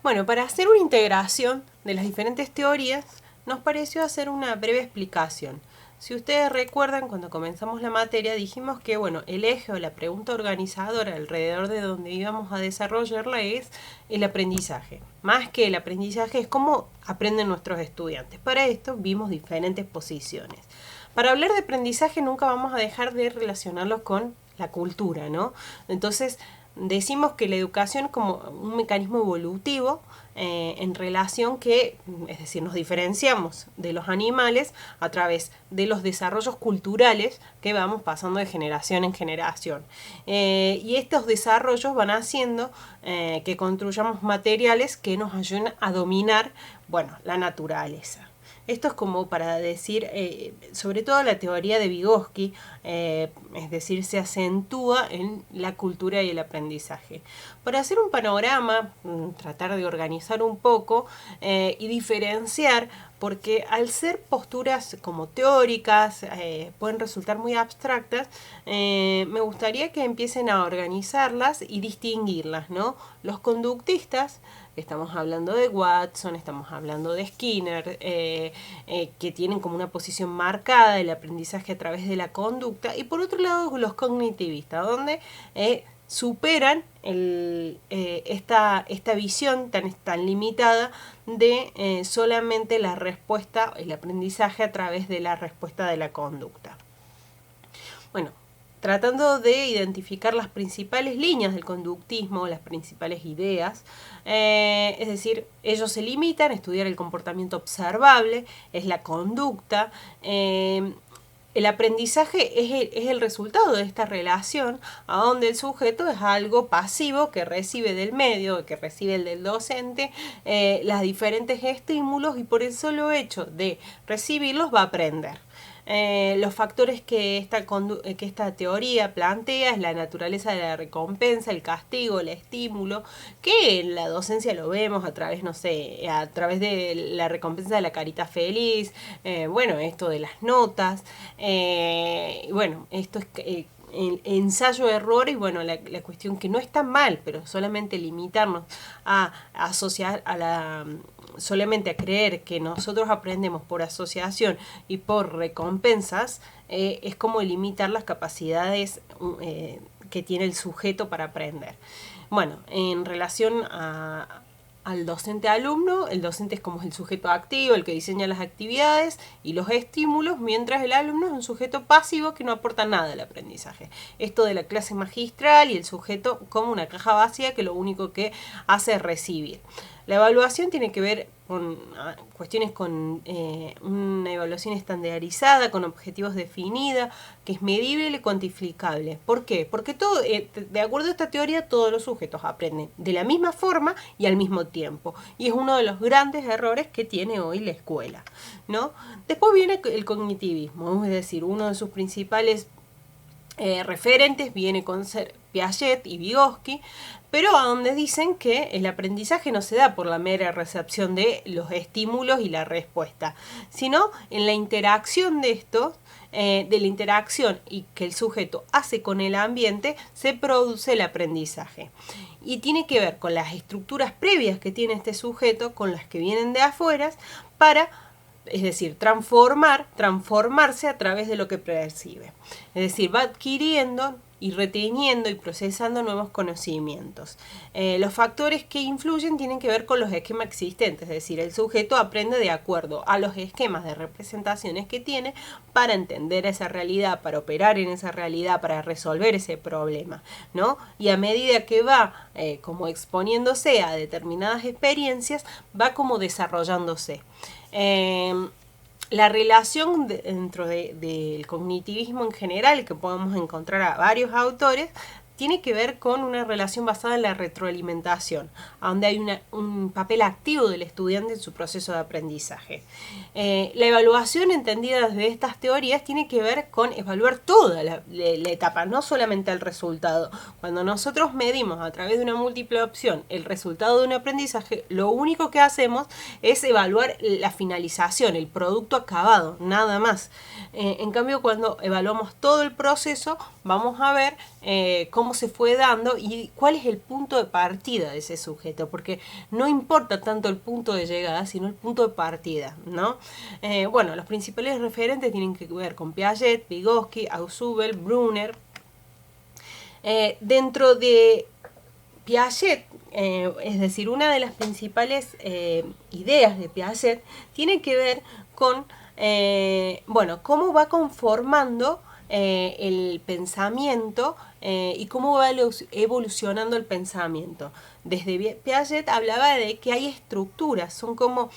Bueno, para hacer una integración de las diferentes teorías, nos pareció hacer una breve explicación. Si ustedes recuerdan, cuando comenzamos la materia dijimos que el eje o la pregunta organizadora alrededor de donde íbamos a desarrollarla es el aprendizaje. Más que el aprendizaje es cómo aprenden nuestros estudiantes. Para esto vimos diferentes posiciones. Para hablar de aprendizaje nunca vamos a dejar de relacionarlo con la cultura, ¿no? Entonces, decimos que la educación como un mecanismo evolutivo en relación que, es decir, nos diferenciamos de los animales a través de los desarrollos culturales que vamos pasando de generación en generación. Y estos desarrollos van haciendo que construyamos materiales que nos ayuden a dominar, la naturaleza. Esto es como para decir, sobre todo la teoría de Vygotsky, es decir, se acentúa en la cultura y el aprendizaje. Para hacer un panorama, tratar de organizar un poco y diferenciar, porque al ser posturas como teóricas, pueden resultar muy abstractas, me gustaría que empiecen a organizarlas y distinguirlas, ¿no? Los conductistas, estamos hablando de Watson, estamos hablando de Skinner, que tienen como una posición marcada del aprendizaje a través de la conducta, y por otro lado los cognitivistas, donde superan esta visión tan limitada de solamente la respuesta, el aprendizaje a través de la respuesta de la conducta. Bueno, tratando de identificar las principales líneas del conductismo, las principales ideas, es decir, ellos se limitan a estudiar el comportamiento observable, es la conducta. El aprendizaje es el resultado de esta relación, a donde el sujeto es algo pasivo que recibe del medio, que recibe el del docente, los diferentes estímulos, y por el solo hecho de recibirlos va a aprender. Los factores que esta teoría plantea es la naturaleza de la recompensa, el castigo, el estímulo, que en la docencia lo vemos a través, a través de la recompensa de la carita feliz, esto de las notas, esto es el ensayo-error y la cuestión que no está mal, pero solamente limitarnos a asociar solamente a creer que nosotros aprendemos por asociación y por recompensas, es como limitar las capacidades que tiene el sujeto para aprender. En relación al docente-alumno, el docente es como el sujeto activo, el que diseña las actividades y los estímulos, mientras el alumno es un sujeto pasivo que no aporta nada al aprendizaje. Esto de la clase magistral y el sujeto como una caja vacía que lo único que hace es recibir. La evaluación tiene que ver con cuestiones con una evaluación estandarizada, con objetivos definidos, que es medible y cuantificable. ¿Por qué? Porque de acuerdo a esta teoría, todos los sujetos aprenden de la misma forma y al mismo tiempo. Y es uno de los grandes errores que tiene hoy la escuela, ¿no? Después viene el cognitivismo, es decir, uno de sus principales referentes viene con ser Piaget y Vygotsky, pero a donde dicen que el aprendizaje no se da por la mera recepción de los estímulos y la respuesta, sino en la interacción de estos, de la interacción y que el sujeto hace con el ambiente, se produce el aprendizaje. Y tiene que ver con las estructuras previas que tiene este sujeto, con las que vienen de afuera, es decir, transformarse a través de lo que percibe. Es decir, va adquiriendo y reteniendo y procesando nuevos conocimientos. Los factores que influyen tienen que ver con los esquemas existentes, es decir, el sujeto aprende de acuerdo a los esquemas de representaciones que tiene para entender esa realidad, para operar en esa realidad, para resolver ese problema, ¿no? Y a medida que va como exponiéndose a determinadas experiencias, va como desarrollándose. La relación dentro del cognitivismo en general, que podemos encontrar a varios autores, tiene que ver con una relación basada en la retroalimentación, donde hay un papel activo del estudiante en su proceso de aprendizaje. La evaluación entendida desde estas teorías tiene que ver con evaluar toda la etapa, no solamente el resultado. Cuando nosotros medimos a través de una múltiple opción el resultado de un aprendizaje, lo único que hacemos es evaluar la finalización, el producto acabado, nada más. En cambio, cuando evaluamos todo el proceso, vamos a ver cómo cómo se fue dando y cuál es el punto de partida de ese sujeto, porque no importa tanto el punto de llegada, sino el punto de partida, ¿no? Bueno, los principales referentes tienen que ver con Piaget, Vygotsky, Ausubel, Brunner. Dentro de Piaget, es decir, una de las principales ideas de Piaget tiene que ver con, bueno, cómo va conformando el pensamiento y cómo va evolucionando el pensamiento. Desde Piaget hablaba de que hay estructuras, son como,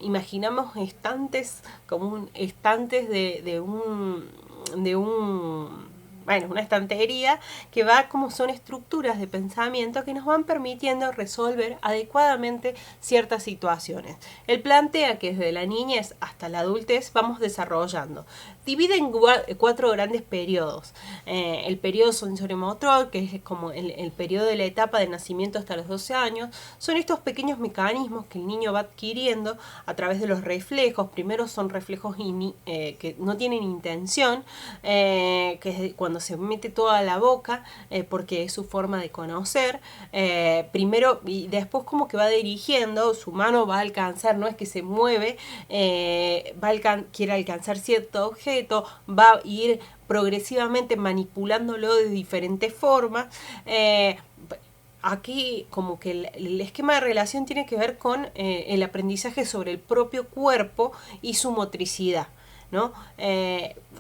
imaginamos estantes, como estantes de bueno, una estantería que va como son estructuras de pensamiento que nos van permitiendo resolver adecuadamente ciertas situaciones. Él plantea que desde la niñez hasta la adultez vamos desarrollando. Divide en 4 grandes periodos. El periodo sensorimotor, que es como el periodo de la etapa de nacimiento hasta los 12 años, son estos pequeños mecanismos que el niño va adquiriendo a través de los reflejos. Primero son reflejos que no tienen intención, que es cuando se mete toda la boca, porque es su forma de conocer. Primero y después como que va dirigiendo, su mano va a alcanzar, no es que se mueve, quiere alcanzar cierto objeto, va a ir progresivamente manipulándolo de diferentes formas. Aquí como que el esquema de relación tiene que ver con el aprendizaje sobre el propio cuerpo y su motricidad, ¿no?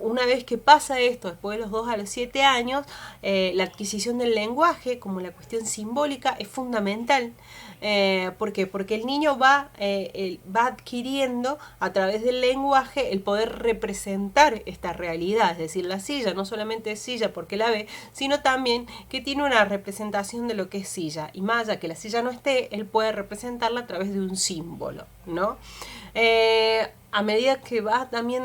Una vez que pasa esto, después de los 2 a los 7 años, la adquisición del lenguaje como la cuestión simbólica es fundamental. ¿Por qué? Porque el niño va adquiriendo a través del lenguaje el poder representar esta realidad, es decir, la silla no solamente es silla porque la ve, sino también que tiene una representación de lo que es silla, y más allá que la silla no esté, él puede representarla a través de un símbolo, ¿no? A medida que va también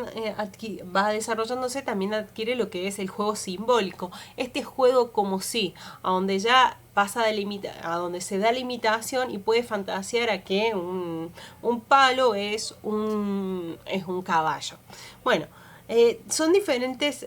va desarrollándose, también adquiere lo que es el juego simbólico. Este juego como sí, a donde ya pasa a donde se da limitación y puede fantasear a que un palo es un caballo. Bueno, son diferentes.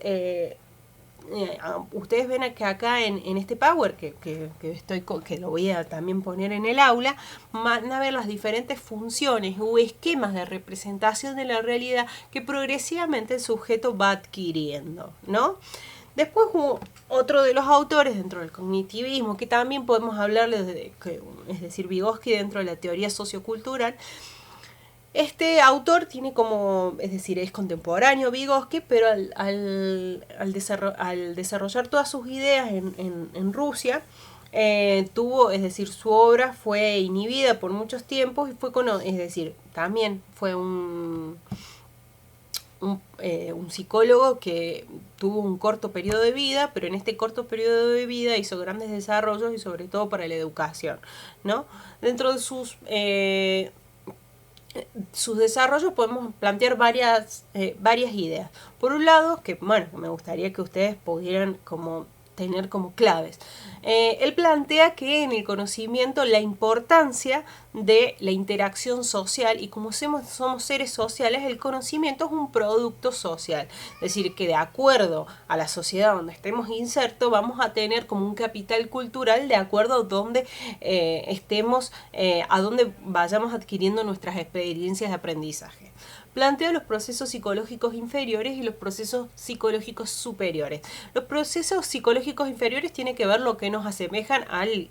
Ustedes ven que acá en este Power que lo voy a también poner en el aula, van a ver las diferentes funciones o esquemas de representación de la realidad que progresivamente el sujeto va adquiriendo, ¿no? Después otro de los autores dentro del cognitivismo, que también podemos hablarle es decir, Vygotsky dentro de la teoría sociocultural. Este autor tiene como, es decir, es contemporáneo Vygotsky, pero al desarrollar todas sus ideas en Rusia, es decir, su obra fue inhibida por muchos tiempos y es decir, también fue un psicólogo que tuvo un corto periodo de vida, pero en este corto periodo de vida hizo grandes desarrollos y sobre todo para la educación, ¿no? Dentro de sus desarrollos podemos plantear varias ideas. Por un lado, que bueno, me gustaría que ustedes pudieran como tener como claves. Él plantea que en el conocimiento la importancia de la interacción social, y como somos seres sociales, el conocimiento es un producto social. Es decir, que de acuerdo a la sociedad donde estemos insertos, vamos a tener como un capital cultural de acuerdo a donde estemos, a donde vayamos adquiriendo nuestras experiencias de aprendizaje. Plantea los procesos psicológicos inferiores y los procesos psicológicos superiores. Los procesos psicológicos inferiores tienen que ver lo que nos asemejan al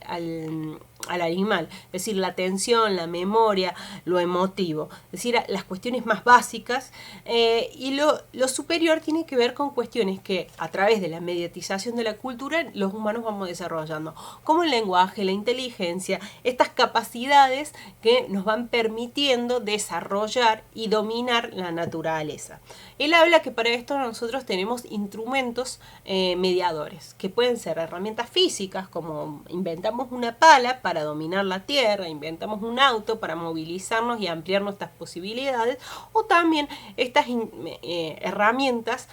animal, es decir, la atención, la memoria, lo emotivo, es decir, las cuestiones más básicas, y lo superior tiene que ver con cuestiones que a través de la mediatización de la cultura los humanos vamos desarrollando, como el lenguaje, la inteligencia, estas capacidades que nos van permitiendo desarrollar y dominar la naturaleza. Él habla que para esto nosotros tenemos instrumentos mediadores, que pueden ser herramientas físicas, como inventamos una pala para dominar la tierra, inventamos un auto para movilizarnos y ampliar nuestras posibilidades, o también estas herramientas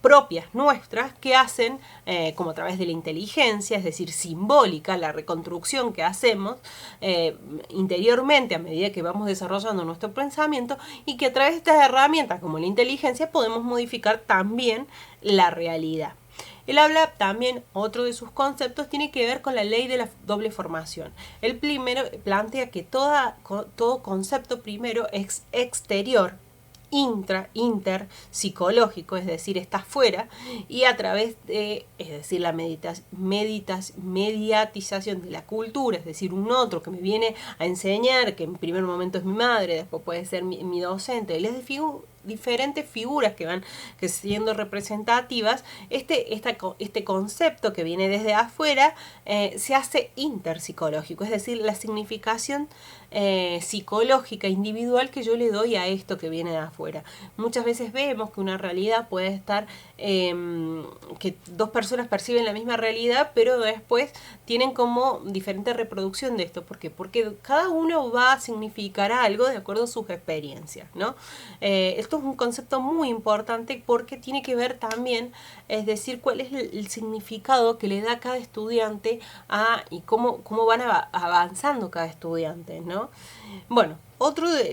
propias nuestras que hacen, como a través de la inteligencia, es decir, simbólica, la reconstrucción que hacemos interiormente a medida que vamos desarrollando nuestro pensamiento, y que a través de estas herramientas como la inteligencia podemos modificar también la realidad. Él habla también, otro de sus conceptos tiene que ver con la ley de la doble formación. Él primero plantea que todo concepto primero es exterior, inter, psicológico, es decir, está fuera, y a través de, es decir, la mediatización de la cultura, es decir, un otro que me viene a enseñar, que en primer momento es mi madre, después puede ser mi docente, él es de diferentes figuras que van siendo representativas, este concepto que viene desde afuera se hace interpsicológico, es decir, la significación psicológica individual que yo le doy a esto que viene de afuera. Muchas veces vemos que una realidad puede estar, que dos personas perciben la misma realidad, pero después tienen como diferente reproducción de esto. ¿Por qué? Porque cada uno va a significar algo de acuerdo a sus experiencias, ¿no? Esto es un concepto muy importante porque tiene que ver también, es decir, cuál es el significado que le da cada estudiante y cómo van avanzando cada estudiante, ¿no? Bueno,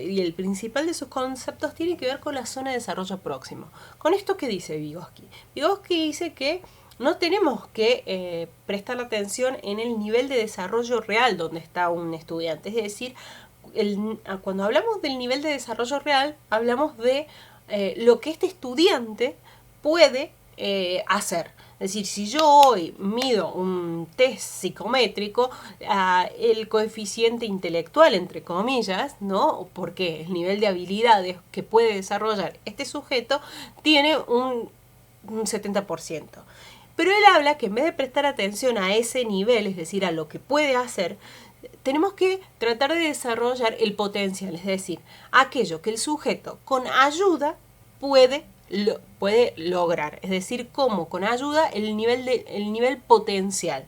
y el principal de sus conceptos tiene que ver con la zona de desarrollo próximo. ¿Con esto qué dice Vygotsky? Vygotsky dice que no tenemos que prestar atención en el nivel de desarrollo real donde está un estudiante. Es decir, cuando hablamos del nivel de desarrollo real, hablamos de lo que este estudiante puede hacer. Es decir, si yo hoy mido un test psicométrico, el coeficiente intelectual, entre comillas, ¿no? Porque el nivel de habilidades que puede desarrollar este sujeto tiene un 70%. Pero él habla que en vez de prestar atención a ese nivel, es decir, a lo que puede hacer, tenemos que tratar de desarrollar el potencial, es decir, aquello que el sujeto con ayuda puede lograr, es decir, cómo con ayuda el nivel potencial.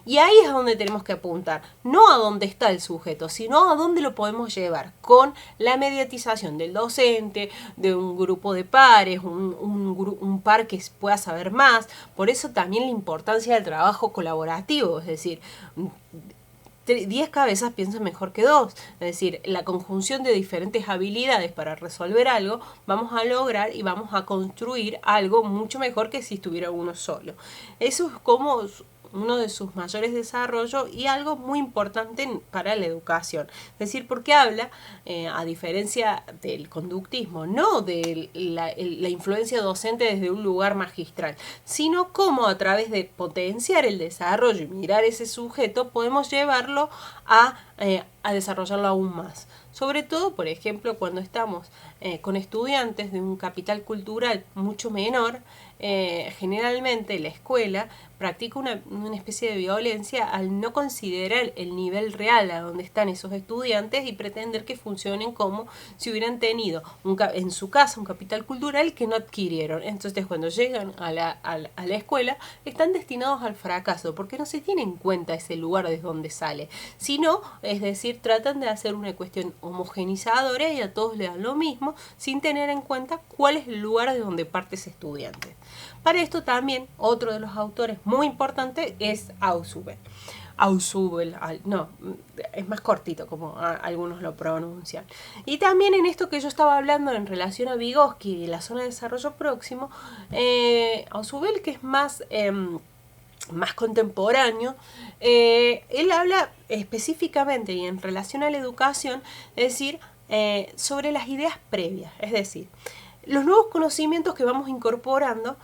Y ahí es donde tenemos que apuntar, no a dónde está el sujeto, sino a dónde lo podemos llevar con la mediatización del docente, de un grupo de pares, un par que pueda saber más. Por eso también la importancia del trabajo colaborativo, es decir, 10 cabezas piensan mejor que 2. Es decir, la conjunción de diferentes habilidades para resolver algo, vamos a lograr y vamos a construir algo mucho mejor que si estuviera uno solo. Eso es como uno de sus mayores desarrollos y algo muy importante para la educación. Es decir, porque habla, a diferencia del conductismo, no de la influencia docente desde un lugar magistral, sino cómo a través de potenciar el desarrollo y mirar ese sujeto podemos llevarlo a desarrollarlo aún más. Sobre todo, por ejemplo, cuando estamos con estudiantes de un capital cultural mucho menor, generalmente la escuela practica una especie de violencia al no considerar el nivel real a donde están esos estudiantes y pretender que funcionen como si hubieran tenido en su casa un capital cultural que no adquirieron. Entonces, cuando llegan a la escuela, están destinados al fracaso porque no se tiene en cuenta ese lugar desde donde sale, sino, es decir, tratan de hacer una cuestión homogenizadora y a todos le dan lo mismo sin tener en cuenta cuál es el lugar de donde parte ese estudiante. Para esto también otro de los autores muy importante es Ausubel. No, es más cortito como algunos lo pronuncian. Y también en esto que yo estaba hablando en relación a Vygotsky y la zona de desarrollo próximo, Ausubel, que es más contemporáneo, él habla específicamente y en relación a la educación, es decir, sobre las ideas previas, es decir, los nuevos conocimientos que vamos incorporando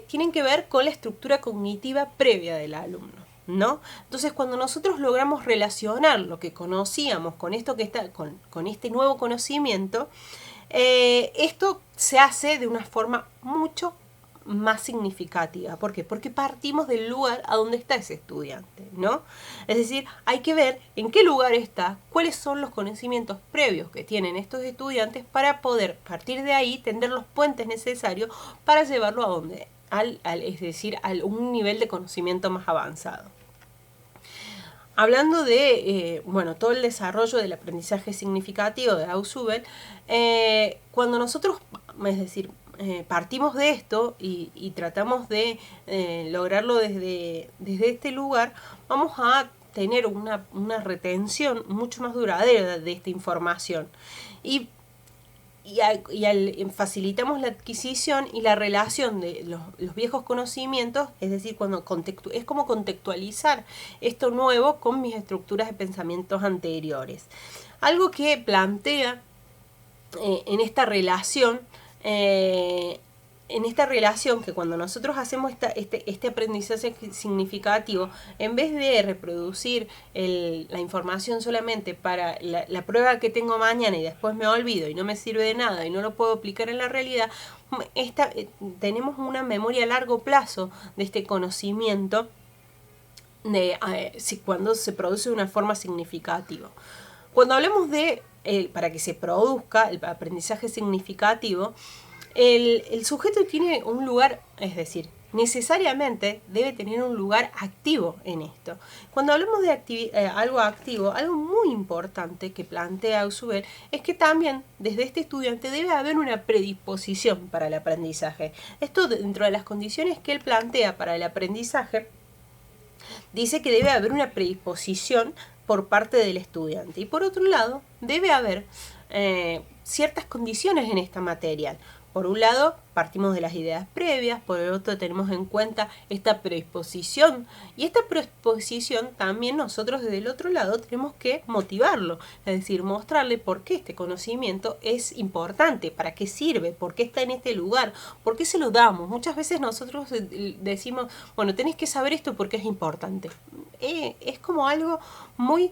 tienen que ver con la estructura cognitiva previa del alumno, ¿no? Entonces, cuando nosotros logramos relacionar lo que conocíamos con esto que está, con este nuevo conocimiento, esto se hace de una forma mucho más significativa. ¿Por qué? Porque partimos del lugar a donde está ese estudiante, ¿no? Es decir, hay que ver en qué lugar está, cuáles son los conocimientos previos que tienen estos estudiantes para poder partir de ahí, tender los puentes necesarios para llevarlo a donde, es decir, a un nivel de conocimiento más avanzado. Hablando de todo el desarrollo del aprendizaje significativo de Ausubel, cuando nosotros, es decir, partimos de esto y tratamos de lograrlo desde este lugar, vamos a tener una retención mucho más duradera de esta información. Y facilitamos la adquisición y la relación de los viejos conocimientos, es decir, es como contextualizar esto nuevo con mis estructuras de pensamientos anteriores. Algo que plantea en esta relación, que cuando nosotros hacemos este aprendizaje significativo, en vez de reproducir la información solamente para la prueba que tengo mañana y después me olvido y no me sirve de nada y no lo puedo aplicar en la realidad, tenemos una memoria a largo plazo de este conocimiento cuando se produce de una forma significativa. Cuando hablamos de, para que se produzca el aprendizaje significativo, el sujeto tiene un lugar, es decir, necesariamente debe tener un lugar activo en esto. Cuando hablamos de algo activo, algo muy importante que plantea Ausubel es que también desde este estudiante debe haber una predisposición para el aprendizaje. Esto dentro de las condiciones que él plantea para el aprendizaje, dice que debe haber una predisposición por parte del estudiante. Y por otro lado, debe haber ciertas condiciones en esta material. Por un lado, partimos de las ideas previas, por el otro tenemos en cuenta esta predisposición, y esta predisposición también nosotros desde el otro lado tenemos que motivarlo, es decir, mostrarle por qué este conocimiento es importante, para qué sirve, por qué está en este lugar, por qué se lo damos. Muchas veces nosotros decimos, bueno, tenés que saber esto porque es importante. Es como algo muy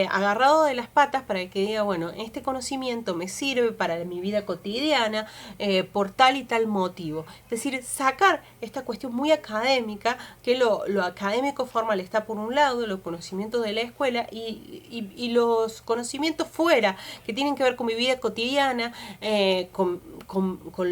agarrado de las patas para que diga, bueno, este conocimiento me sirve para mi vida cotidiana por tal y tal motivo. Es decir, sacar esta cuestión muy académica, que lo académico formal está por un lado, los conocimientos de la escuela y los conocimientos fuera, que tienen que ver con mi vida cotidiana, con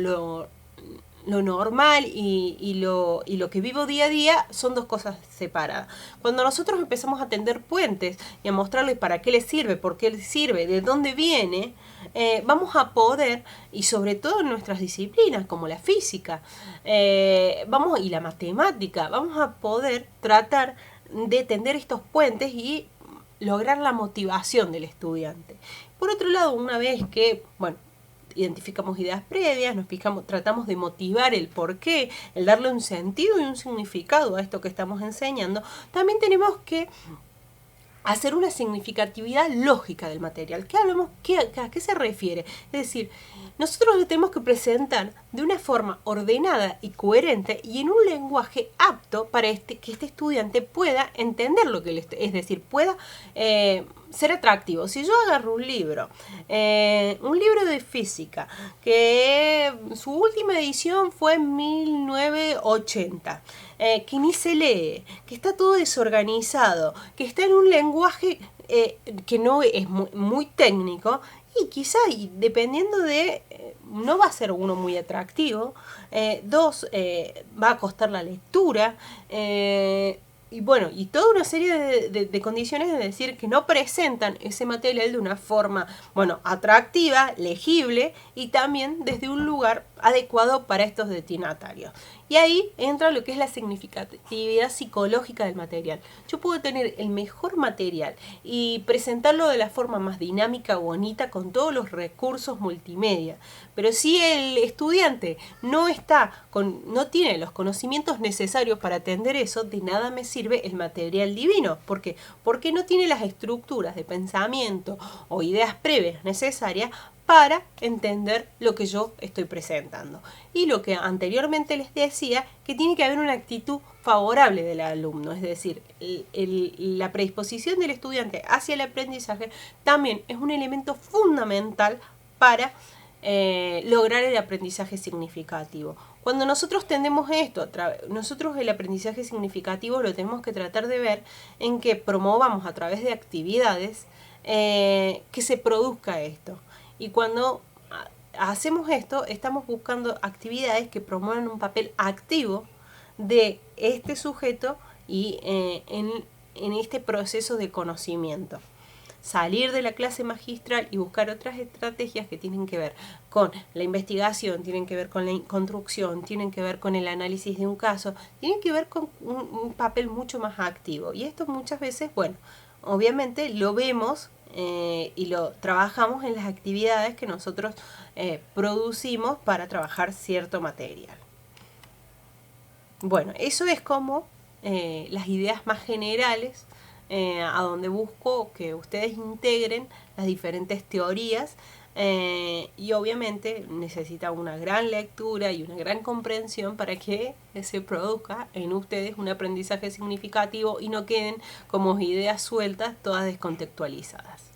lo normal y lo que vivo día a día, son dos cosas separadas. Cuando nosotros empezamos a tender puentes y a mostrarles para qué les sirve, por qué les sirve, de dónde viene, vamos a poder, y sobre todo en nuestras disciplinas como la física y la matemática, vamos a poder tratar de tender estos puentes y lograr la motivación del estudiante. Por otro lado, una vez que, identificamos ideas previas, tratamos de motivar el porqué, el darle un sentido y un significado a esto que estamos enseñando, también tenemos que hacer una significatividad lógica del material. ¿A qué se refiere? Es decir, nosotros lo tenemos que presentar de una forma ordenada y coherente y en un lenguaje apto para que este estudiante pueda entender lo que es decir, pueda ser atractivo. Si yo agarro un libro de física, que su última edición fue en 1980, que ni se lee, que está todo desorganizado, que está en un lenguaje que no es muy técnico, y quizá, dependiendo no va a ser uno muy atractivo, dos, va a costar la lectura, y toda una serie de condiciones, es decir, que no presentan ese material de una forma, atractiva, legible y también desde un lugar adecuado para estos destinatarios. Y ahí entra lo que es la significatividad psicológica del material. Yo puedo tener el mejor material y presentarlo de la forma más dinámica, bonita, con todos los recursos multimedia. Pero si el estudiante no tiene los conocimientos necesarios para atender eso, de nada me sirve el material divino. ¿Por qué? Porque no tiene las estructuras de pensamiento o ideas previas necesarias para entender lo que yo estoy presentando. Y lo que anteriormente les decía, que tiene que haber una actitud favorable del alumno, es decir, la predisposición del estudiante hacia el aprendizaje también es un elemento fundamental para lograr el aprendizaje significativo. Cuando nosotros tendemos esto, nosotros el aprendizaje significativo lo tenemos que tratar de ver en que promovamos a través de actividades que se produzca esto. Y cuando hacemos esto, estamos buscando actividades que promuevan un papel activo de este sujeto y en este proceso de conocimiento. Salir de la clase magistral y buscar otras estrategias que tienen que ver con la investigación, tienen que ver con la construcción, tienen que ver con el análisis de un caso, tienen que ver con un papel mucho más activo. Y esto muchas veces, obviamente lo vemos y lo trabajamos en las actividades que nosotros producimos para trabajar cierto material. Bueno, eso es como las ideas más generales a donde busco que ustedes integren las diferentes teorías y obviamente necesita una gran lectura y una gran comprensión para que se produzca en ustedes un aprendizaje significativo y no queden como ideas sueltas todas descontextualizadas.